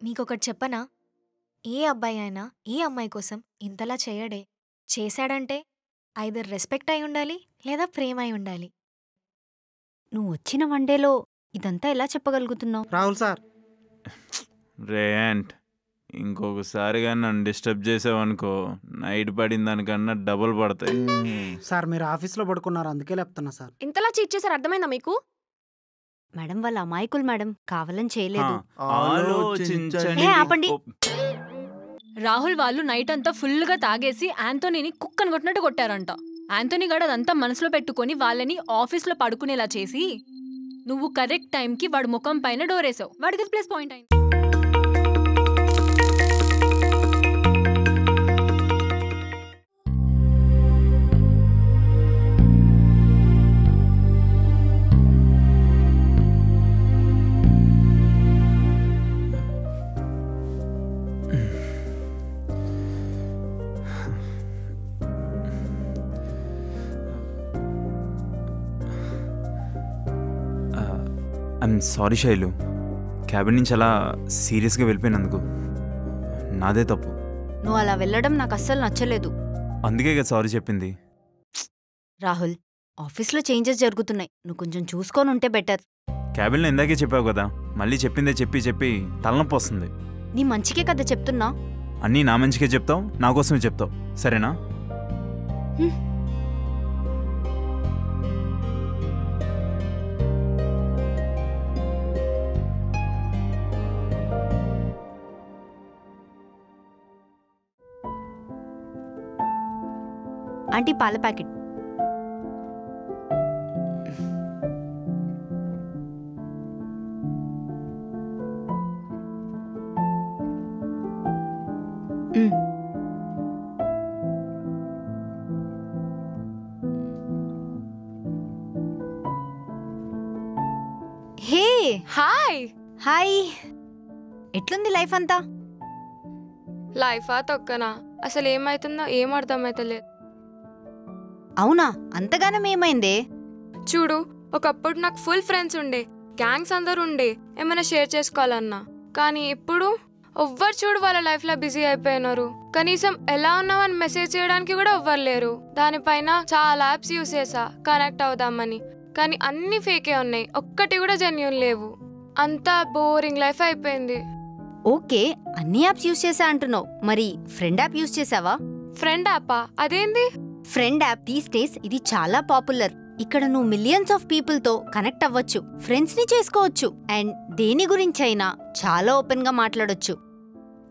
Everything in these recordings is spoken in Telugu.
మీకొకటి చెప్పనా? ఏ అబ్బాయి అయినా ఏ అమ్మాయి కోసం ఇంతలా చెయ్యడే. చేశాడంటే ఐదర్ రెస్పెక్ట్ అయి ఉండాలి లేదా ప్రేమ అయి ఉండాలి. నువ్వొచ్చిన వన్డేలో ఇదంతా ఎలా చెప్పగలుగుతున్నావు? రాహుల్ సార్, రేంట్ ఇంకొకసారిగా నన్ను డిస్టర్బ్ చేసావనుకో నైట్ పడిన దానికన్నా డబుల్ పడతాయి. సార్ మీరు ఆఫీస్లో పడుకున్నారు, అందుకే లేపుతున్నా సార్. ఇంతలా చీట్ చేశారు అర్థమైందా మీకు? మేడం వాళ్ళ అమాయకులు మేడం, కావాలని చేయలేదు. ఆలోచించండి. ఆపండి. రాహుల్ వాళ్ళు నైట్ అంతా ఫుల్గా తాగేసి యాంథోనీని కుక్కను కొట్టినట్టు కొట్టారంట. యాంథోనీ గడ అదంతా మనసులో పెట్టుకుని వాళ్ళని ఆఫీస్లో పడుకునేలా చేసి నువ్వు కరెక్ట్ టైంకి వాడు ముఖం పైన డోరేసావు. వాడికి ప్లస్ పాయింట్ అయింది. ఐఎమ్ సారీ శైలు, క్యాబిన్ నుంచి అలా సీరియస్గా వెళ్ళిపోయినందుకు నాదే తప్పు. నువ్వు అలా వెళ్ళడం నాకు అస్సలు నచ్చలేదు. అందుకే కదా సారీ చెప్పింది. రాహుల్, ఆఫీస్లో చేంజెస్ జరుగుతున్నాయి, నువ్వు కొంచెం చూసుకొని ఉంటే బెటర్. క్యాబిన్లో ఇందాకే చెప్పావు కదా, మళ్ళీ చెప్పిందే చెప్పి చెప్పి తలనొప్పి వస్తుంది. నీ మంచికే కదా చెప్తున్నా. అన్నీ నా మంచికే చెప్తావు, నా కోసమే చెప్తావు, సరేనా? ఆంటీ పాల ప్యాకెట్. Hey hi. హాయ్, ఎట్లుంది లైఫ్ అంతా? లైఫా తొక్కనా, అసలు ఏమైతుందో ఏం అర్థమైతలేదు. అవునా, అంతగానం ఏమైందే? చూడు, ఒకప్పుడు నాకు ఫుల్ ఫ్రెండ్స్ ఉండే, గ్యాంగ్స్ అందరూ ఉండే ఏమైనా షేర్ చేసుకోవాలన్నా. కానీ ఇప్పుడు ఎవ్వరు చూడు వాళ్ళ లైఫ్లో బిజీ అయిపోయినారు. కనీసం ఎలా ఉన్నామని మెసేజ్ చేయడానికి కూడా ఎవ్వరు లేరు. దానిపైన చాలా యాప్స్ యూస్ చేసా కనెక్ట్ అవుదామని, కానీ అన్ని ఫేకే ఉన్నాయి, ఒక్కటి కూడా జెన్యూన్ లేవు. అంతా బోరింగ్ లైఫ్ అయిపోయింది. ఓకే, అన్ని యాప్స్ యూస్ చేసా అంటున్నావు, మరి ఫ్రెండ్ యాప్ యూస్ చేసావా? ఫ్రెండ్ యాపా? అదేంది? ఫ్రెండ్ యాప్ దీస్ డేస్ ఇది చాలా పాపులర్. ఇక్కడ నువ్వు మిలియన్స్ ఆఫ్ పీపుల్ తో కనెక్ట్ అవ్వచ్చు, ఫ్రెండ్స్ ని చేసుకోవచ్చు, అండ్ దేని గురించైనా చాలా ఓపెన్ గా మాట్లాడొచ్చు.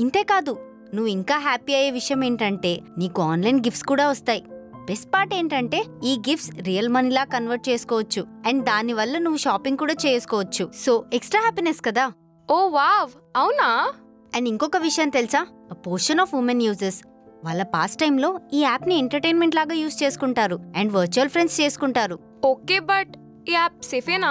ఇంతేకాదు, నువ్వు ఇంకా హ్యాపీ అయ్యే విషయం ఏంటంటే నీకు ఆన్లైన్ గిఫ్ట్స్ కూడా వస్తాయి. బెస్ట్ పార్ట్ ఏంటంటే ఈ గిఫ్ట్స్ రియల్ మనీలా కన్వర్ట్ చేసుకోవచ్చు, అండ్ దానివల్ల నువ్వు షాపింగ్ కూడా చేసుకోవచ్చు. సో ఎక్స్ట్రా హ్యాపీనెస్ కదా. ఓ వావ్, అవునా? అండ్ ఇంకొక విషయం తెలుసా, అ పోర్షన్ ఆఫ్ ఉమెన్ యూజర్స్ వాళ్ళ పాస్ట్ టైంలో ఈ యాప్ని ఎంటర్టైన్మెంట్ లాగా యూజ్ చేసుకుంటారు అండ్ వర్చువల్ ఫ్రెండ్స్ చేసుకుంటారు. ఓకే, బట్ ఈ యాప్ సేఫేనా?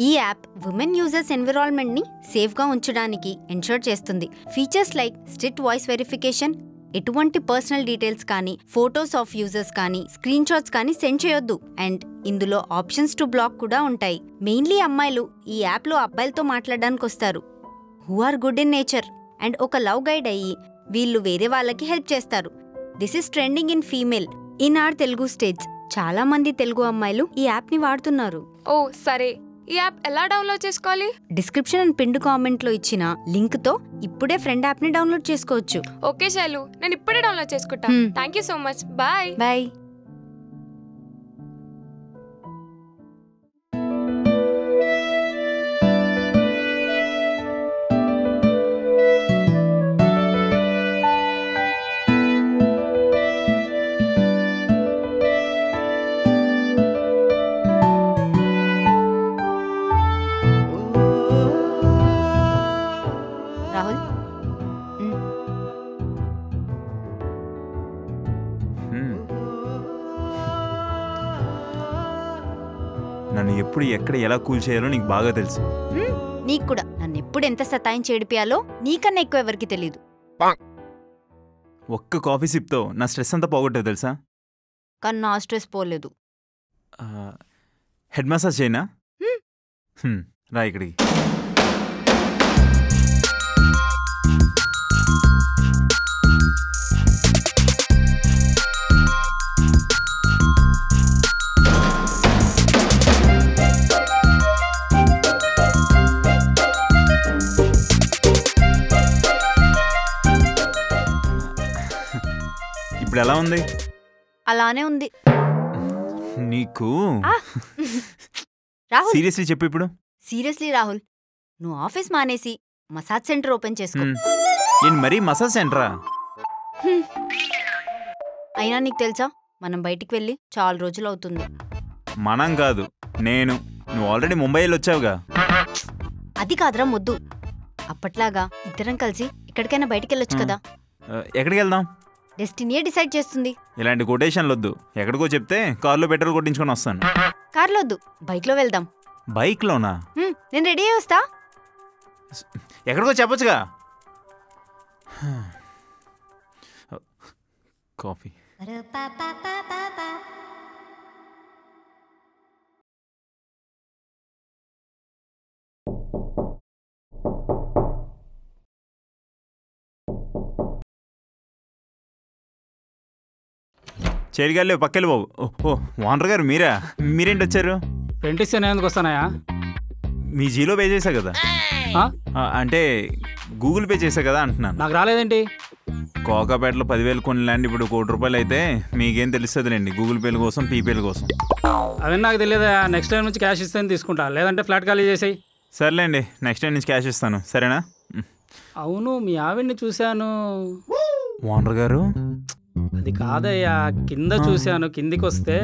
ఈ యాప్ ఉమెన్ యూజర్స్ ఎన్విరాన్మెంట్ ని సేఫ్ గా ఉంచడానికి ఎన్షూర్ చేస్తుంది. Features like strict voice verification, ఎటువంటి పర్సనల్ డీటెయిల్స్ కానీ, ఫోటోస్ ఆఫ్ యూజర్స్ కానీ, స్క్రీన్ షాట్స్ కానీ సెండ్ చేయొద్దు. అండ్ ఇందులో ఆప్షన్స్ టు బ్లాక్ కూడా ఉంటాయి. మెయిన్లీ అమ్మాయిలు ఈ యాప్లో అబ్బాయిలతో మాట్లాడడానికి వస్తారు, who are good in nature, and ఒక లవ్ గైడ్ అయ్యి వీళ్ళు వేరే వాళ్ళకి హెల్ప్ చేస్తారు. This is trending in female in our Telugu states. చాలా మంది తెలుగు అమ్మాయిలు ఈ యాప్ ని వాడుతున్నారు. ఓ సరే, ఈ యాప్ ఎలా డౌన్లోడ్ చేసుకోవాలి? డిస్క్రిప్షన్ అండ్ పిన్ కామెంట్ లో ఇచ్చిన లింక్ తో ఇప్పుడే ఫ్రెండ్ యాప్ ని డౌన్లోడ్ చేసుకోవచ్చు. ఓకే శైలు, నేను ఇప్పుడే డౌన్లోడ్ చేసుకుంటా. Thank you so much. Bye bye. Rahul, నన్ను ఎప్పుడు ఎక్కడ ఎలా కూల్ చేయాలో నీకు బాగా తెలుసు. నీకు కూడా నన్ను ఎప్పుడు ఎంత సతాయించి ఏడిపియాలో నీకన్నా ఎక్కువ ఎవరికి తెలీదు. ఒక్క కాఫీ సిప్తో నా స్ట్రెస్ అంతా పోగొట్టావు తెలుసా? కానీ నా స్ట్రెస్ పోలేదు. హెడ్ మసాజ్ చేయనా? రా ఇక్కడికి. ఇప్పుడు ఎలా ఉంది? అలానే ఉంది. నీకు రాహుల్, సీరియస్లీ చెప్పు ఇప్పుడు. సీరియస్లీ రాహుల్, నువ్వు ఆఫీస్ మానేసి మసాజ్ సెంటర్ ఓపెన్ చేసుకో. నేను మరీ మసాజ్ సెంటరా? అయినా నీకు తెలుసా, మనం బయటికి వెళ్ళి చాలా రోజులు అవుతుంది. మనం కాదు, నేను. నువ్వు ఆల్రెడీ ముంబై వెళ్ళి వచ్చావుగా. అది కాదురా మొద్దు, అప్పట్లాగా ఇద్దరం కలిసి ఎక్కడికైనా బయటికి వెళ్ళొచ్చు కదా. ఎక్కడికి వెళ్దాం? డెస్టినీయే డిసైడ్ చేస్తుంది. ఇలాంటి కొటేషన్లు వద్దు. ఎక్కడికో చెప్తే కార్లో పెట్రోల్ కొట్టించుకొని వస్తాను. కార్లో వద్దు, బైక్లో వెళ్దాం. బైక్లోనా? నేను రెడీ అయ్యి వస్తా. ఎక్కడికో చెప్పొచ్చుగా. కాఫీ. చేరిగాలి పక్కెళ్ళి బాబు. ఓ ఓనర్ గారు మీరా? మీరేంటి వచ్చారు? రెంట్ ఇస్తే నేను ఎందుకు వస్తానయా? మీ జీలో పే చేశా కదా. అంటే గూగుల్ పే చేశా కదా అంటున్నాను. నాకు రాలేదేంటి? కోకాపేటలో 10,000 కొన్ని ల్యాండ్ ఇప్పుడు ₹1,00,00,000 అయితే మీకేం తెలుస్తుందిలేండి, గూగుల్ పేల కోసం పీపేల కోసం. అవన్నీ నాకు తెలియదా. నెక్స్ట్ టైం నుంచి క్యాష్ ఇస్తే తీసుకుంటా, లేదంటే ఫ్లాట్ ఖాళీ చేసేయి. సర్లేండి, నెక్స్ట్ టైం నుంచి క్యాష్ ఇస్తాను, సరేనా? అవును, మీ ఆవిడ్ని చూశాను. ఓనర్ గారు? అది కాదయ్యా, కింద చూశాను. కిందికి వస్తే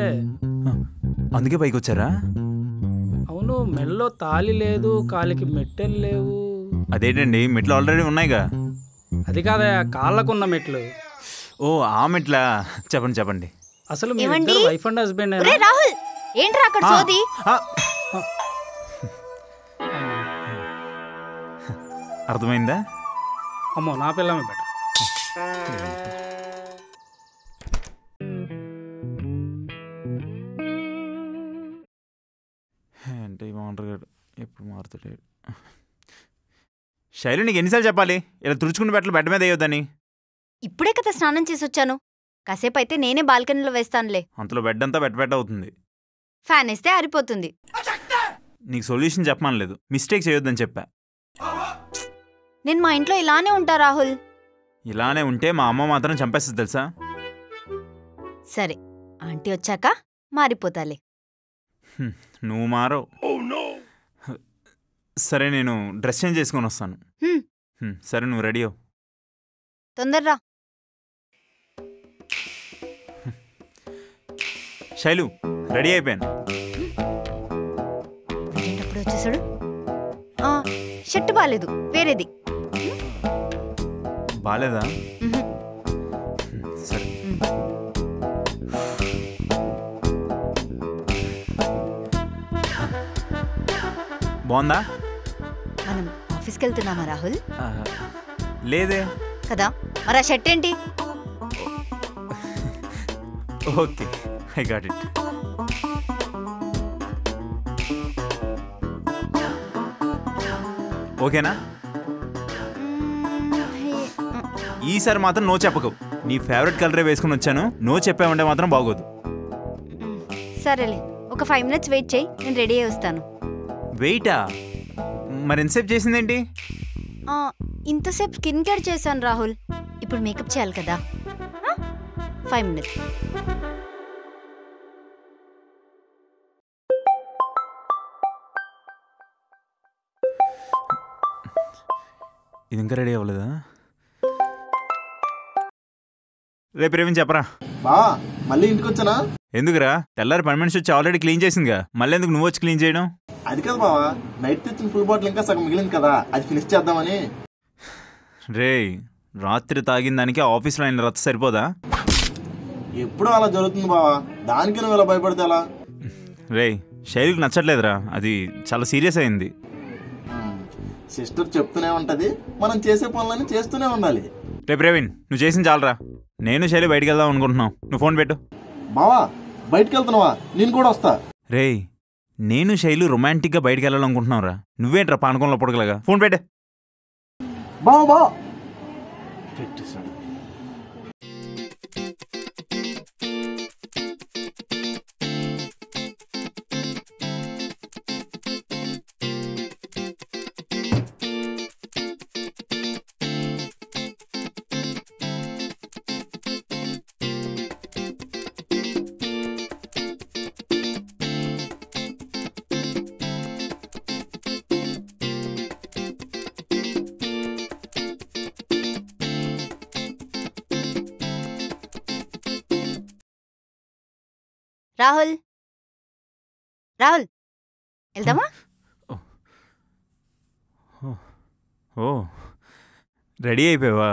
అందుకే పైకి వచ్చారా? అవును, మెల్లో తాళి లేదు, కాలికి మెట్టెలు లేవు. అదేంటండి, మెట్లు ఆల్రెడీ ఉన్నాయిగా. అది కాదయ్యా, కాళ్ళకున్న మెట్లు. ఓ ఆ మెట్లా? చెప్పండి చెప్పండి. అసలు మీరు వైఫ్ అండ్ హస్బెండ్? రాహుల్, ఏంట్రా అక్కడ సోది? అర్థమైందా? అమ్మో, నా పిల్లమే బెటర్. అంటే ఓనర్ గారు ఎప్పుడు మారుతాడు? శైలు, నీకు ఎన్నిసార్లు చెప్పాలి ఇలా తుడుచుకుని బట్టలు బెడ్ మీద వేయొద్దని? ఇప్పుడే కదా స్నానం చేసి వచ్చాను. కాసేపు అయితే నేనే బాల్కనీలో వేస్తానులే. అంతలో బెడ్ అంతా బెడ్ అవుతుంది. ఫ్యాన్ వేస్తే ఆరిపోతుంది. నీకు సొల్యూషన్ చెప్పమనలేదు, మిస్టేక్ చేయొద్దని చెప్పా. నేను మా ఇంట్లో ఇలానే ఉంటా రాహుల్. ఇలానే ఉంటే మా అమ్మ మాత్రం చంపేస్తుంది తెలుసా? సరే, ఆంటీ వచ్చాక మారిపోతాలే. నువ్వు మారవు. సరే, నేను డ్రెస్ చేంజ్ చేసుకొని వస్తాను. సరే, నువ్వు రెడీ అవు. తొందర్రా. శైలు, రెడీ అయిపోయాను. వెళ్ళేటప్పుడు వచ్చేసాడు. షర్ట్ బాలేదు, వేరేది. బాలేదా? సరే. బాగుందా? మనం ఆఫీస్కి వెళ్తున్నామా రాహుల్? లేదే కదా, మరి ఆ షర్ట్ ఏంటి? Okay, I got it. ఓకేనా? ఈసారి మాత్రం నో చెప్పకు. నీ ఫేవరెట్ కలరే వేసుకుని వచ్చాను, నో చెప్పామంటే మాత్రం బాగోదు. సరేలే, ఒక 5 minutes వెయిట్ చేయి, నేను రెడీ అయ్యి వస్తాను. వెయిటా? మరి ఎంతసేపు చేసిందేంటి? ఇంతసేపు స్కిన్ కేర్ చేశాను రాహుల్. ఇప్పుడు మేకప్ చేయాలి కదా. 5 minutes. ఇది ఇంకా రెడీ అవ్వలేదా? రేపు రేపు చెప్పరా. మళ్ళీ ఇంటికి వచ్చానా? ఎందుకురా, తెల్లారి పని మనిషి వచ్చి ఆల్రెడీ క్లీన్ చేసిందిగా, మళ్ళీ ఎందుకు నువ్వు వచ్చి క్లీన్ చేయడం? అది కదా బావా, నైట్ తెచ్చిన ఫుల్ బాటిల్ ఇంకా సగం మిగిలింది కదా, అది ఫినిష్ చేద్దామని. రే, రాత్రి తాగిన దానికి ఆఫీస్లో ఆయన రచ్చ సరిపోదా? ఎప్పుడూ అలా జరుగుతుంది బావా, దానికి నువ్వు ఇలా భయపడితే ఎలా? రే, శైలికి నచ్చట్లేదురా, అది చాలా సీరియస్ అయింది. సిస్టర్ చెప్తూనే ఉంటది, మనం చేసే పనులన్నీ చేస్తూనే ఉండాలి. రే ప్రవీణ్, నువ్వు చేసిన చాలరా. నేను శైలి బయటికి వెళ్దాం అనుకుంటున్నావు, నువ్వు ఫోన్ పెట్టు. బావా, బయటికి వెళ్తున్నావా? నేను కూడా వస్తా. రే, నేను శైలు రొమాంటిక్గా బయటికి వెళ్ళాలనుకుంటున్నావురా, నువ్వేంట్రా పానకంలో పొడగలగా? ఫోన్ పెట్టే. బావా బావా రాహుల్ రాహుల్ వెళ్దామా? ఓ రెడీ అయిపోయావా?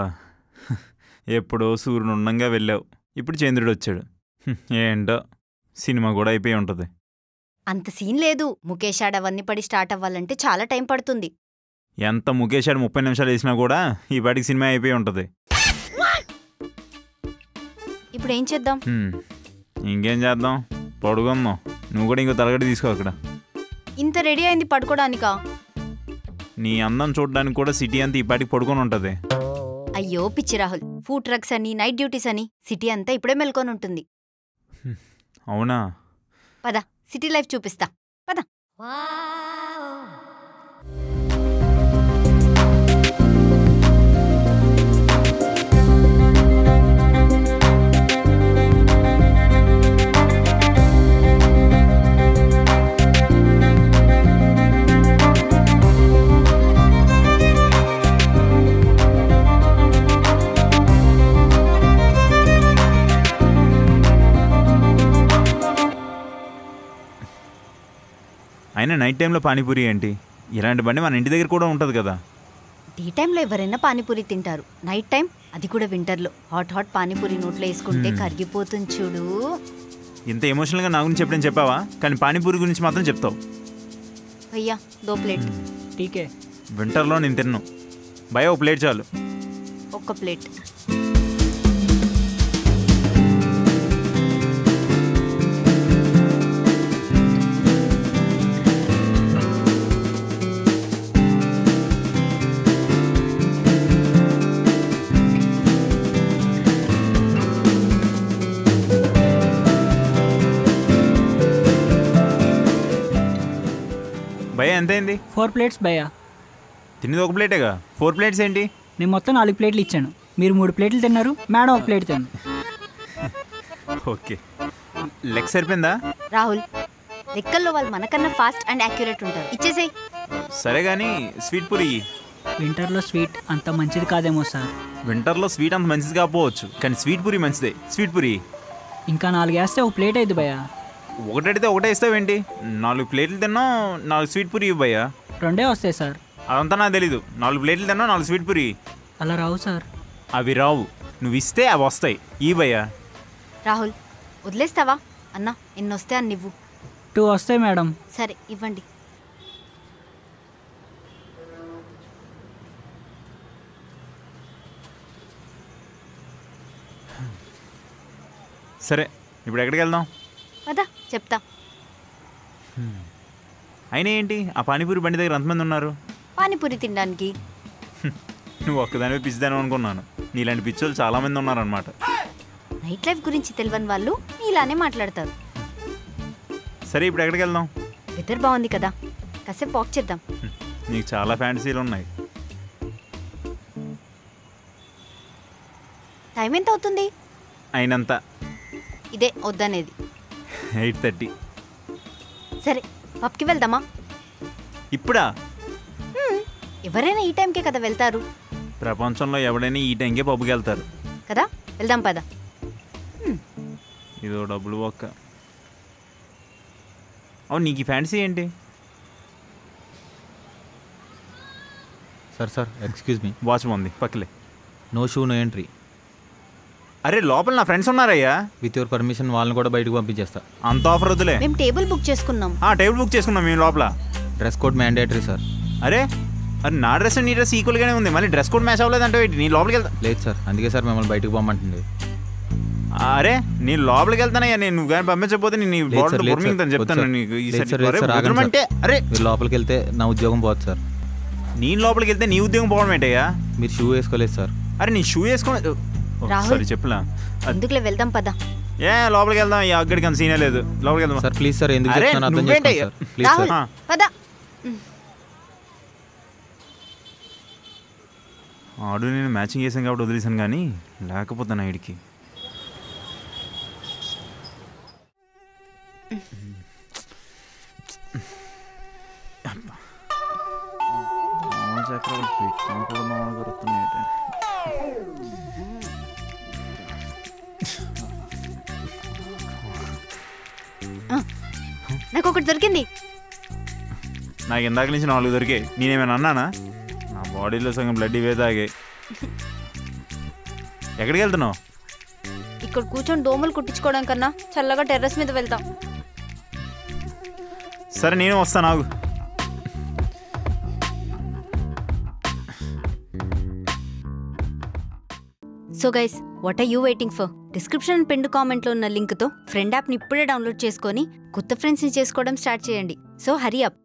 ఎప్పుడో సూర్యుడు ఉండంగా వెళ్ళావు, ఇప్పుడు చంద్రుడు వచ్చాడు. ఏంటో సినిమా కూడా అయిపోయి ఉంటుంది. అంత సీన్ లేదు. ముఖేష్ యాడ్ అవన్నీ పడి స్టార్ట్ అవ్వాలంటే చాలా టైం పడుతుంది. ఎంత ముఖేష్ ఆడు 30 నిమిషాలు వేసినా కూడా ఈ పాటికి సినిమా అయిపోయి ఉంటుంది. ఇప్పుడు ఏం చేద్దాం? ఇంకేం చేద్దాం, పడుకుందాం. నువ్వు కూడా ఇంకో తలగడి తీసుకో. అక్కడ ఇంత రెడీ అయింది పడుకోవడానికా? నీ అందం చూడడానికి కూడా సిటీ అంతా ఈ పాటికి పడుకొని ఉంటుంది. అయ్యో పిచ్చి రాహుల్, ఫుడ్ ట్రక్స్ అని నైట్ డ్యూటీస్ అని సిటీ అంతా ఇప్పుడే మెల్కొని ఉంటుంది. అవునా? పద సిటీ లైఫ్ చూపిస్తా, పద. అయినా నైట్ టైంలో పానీపూరి ఏంటి? ఇలాంటి బండి మన ఇంటి దగ్గర కూడా ఉంటుంది కదా. డే టైంలో ఎవరైనా పానీపూరి తింటారు, నైట్ టైం అది కూడా వింటర్లో హాట్ హాట్ పానీపూరి నోట్లో వేసుకుంటే కరిగిపోతుంది చూడు. ఇంత ఎమోషనల్గా నా గురించి ఎప్పుడైనా చెప్పావా? కానీ పానీపూరి గురించి మాత్రం చెప్తావు. అయ్యా దో ప్లేట్. టీకే. వింటర్లో నేను తిన్ను భయ, ఓ ప్లేట్ చాలు. ఒక్క ప్లేట్. భయ ఎంతైంది? 4 ప్లేట్స్ భయ్యా. తినేది ఒక ప్లేటేగా, 4 ప్లేట్స్ ఏంటి? నేను మొత్తం 4 ప్లేట్లు ఇచ్చాను, మీరు 3 ప్లేట్లు తిన్నారు, మేడం 1 ప్లేట్ తిన్నాను. ఓకే, లెగ్ సరిపోయిందా? రాహుల్, లెక్కల్లో వాళ్ళు మనకన్నా ఫాస్ట్ అండ్ యాక్యురేట్ ఉంటారు, ఇచ్చేసేయ్. సరే కానీ స్వీట్ పూరి. వింటర్లో స్వీట్ అంత మంచిది కాదేమో సార్. వింటర్లో స్వీట్ అంత మంచిది కాకపోవచ్చు, కానీ స్వీట్ పూరి మంచిదే. స్వీట్ పూరి ఇంకా 4 వేస్తే 1 ప్లేట్ అయింది భయ్యా. ఒకటడితే ఒకటే ఇస్తావేంటి? 4 ప్లేట్లు తిన్నావు, 4 స్వీట్ పూరి ఇవ్వు భయ్యా. 2 వస్తాయి సార్. అదంతా నాకు తెలీదు. 4 ప్లేట్లు తిన్నావు, 4 స్వీట్ పూరి. అలా రావు సార్. అవి రావు, నువ్వు ఇస్తే అవి వస్తాయి. ఈ భయ్యా. రాహుల్ వదిలేస్తావా? అన్నా ఎన్ని వస్తే అన్ని ఇవ్వు. 2 వస్తాయి మేడం. సరే ఇవ్వండి. సరే ఇప్పుడు ఎక్కడికి వెళ్దాం? పదా చెప్తా. అయినా ఏంటి ఆ పానీపూరి బండి దగ్గర ఎంతమంది ఉన్నారు? పానీపూరి తినడానికి. నువ్వు ఒక్కదానివే పిచ్చిదాను అనుకున్నాను. నీలాంటి పిచ్చోళ్ళు చాలామంది ఉన్నారనమాట. నైట్ లైఫ్ గురించి తెలియని వాళ్ళు ఇలానే మాట్లాడతారు. సరే ఇప్పుడు ఎక్కడికి వెళ్దాం? వెదర్ బాగుంది కదా, కాసేపు వాక్ చేద్దాం. నీకు చాలా ఫ్యాంటసీలు ఉన్నాయి. టైం ఎంత అవుతుంది? అయినంత. ఇదే వద్దనేది. 8:30. సరే పబ్కి వెళ్దామా? ఇప్పుడా? ఎవరైనా ఈ టైంకే కదా వెళ్తారు. ప్రపంచంలో ఎవడైనా ఈ టైంకే పబ్కి వెళ్తారు కదా, వెళ్దాం పద. ఇదో డబ్బులు ఒక్క. అవును, నీకు ఈ ఫ్యాంటసీ ఏంటి? Sir excuse me. వాచ్ బాగుంది పక్కలే. No shoe no entry. అరే లోపల నా ఫ్రెండ్స్ ఉన్నారయ్యా. విత్ యువర్ పర్మిషన్ వాళ్ళని కూడా బయటకు పంపించేస్తా. అంత ఆఫర్ వద్దులే. మేము టేబుల్ బుక్ చేసుకున్నాం. టేబుల్ బుక్ చేసుకున్నాం మేము లోపల. Dress code mandatory sir. అరే నా డ్రెస్ నీ డ్రెస్ ఈక్వల్గానే ఉంది, మళ్ళీ డ్రెస్ కోడ్ మ్యాచ్ అవ్వలేదంటే నీ లోపలికి వెళ్తా. లేదు సార్, అందుకే సార్ మిమ్మల్ని బయటకు పంపమంటుంది. అరే నేను లోపలికి వెళ్తానయ్యా. నేను నువ్వు కానీ పంపించకపోతే నేను చెప్తాను నీకు. అంటే అరే మీరు లోపలికి వెళ్తే నా ఉద్యోగం పోదు సార్. నేను లోపలికి వెళ్తే నీ ఉద్యోగం పోవడం ఏంటయ్యా? మీరు షూ వేసుకోలేదు సార్. అరే నేను షూ వేసుకో. సరే చెప్పులా, ఎందుకులే వెళ్దాం పద. లోపలికి వెళ్దాం. ఈ అక్కడికి అంత సీనే లేదు. లోపలికి వెళ్దాం సార్. ప్లీజ్ సార్, ఎందుకు చెప్తాను అర్థం చేసుకోండి సార్. Please sir. పద. ఆడు నేను మ్యాచింగ్ చేసాను కాబట్టి వదిలేసాను, కానీ లేకపోతే నైట్కి నాకు ఒకటి దొరికింది. నాకు ఇందాక నుంచి 4 దొరికాయి. నేనేమైనా అన్నానా? నా బాడీలో సగం బ్లడ్ ఇవే తాగాయి. ఎక్కడికి వెళ్తున్నావు? ఇక్కడ కూర్చొని దోమలు కుట్టించుకోవడం కన్నా చల్లగా టెర్రస్ మీద వెళ్తాం. సరే నేను వస్తాను, ఆగు. So guys, what are you waiting for? Description and pin కామెంట్లో ఉన్న లింక్తో ఫ్రెండ్ యాప్ని ఇప్పుడే డౌన్లోడ్ చేసుకొని కొత్త ఫ్రెండ్స్ని చేసుకోవడం స్టార్ట్ చేయండి. So hurry up.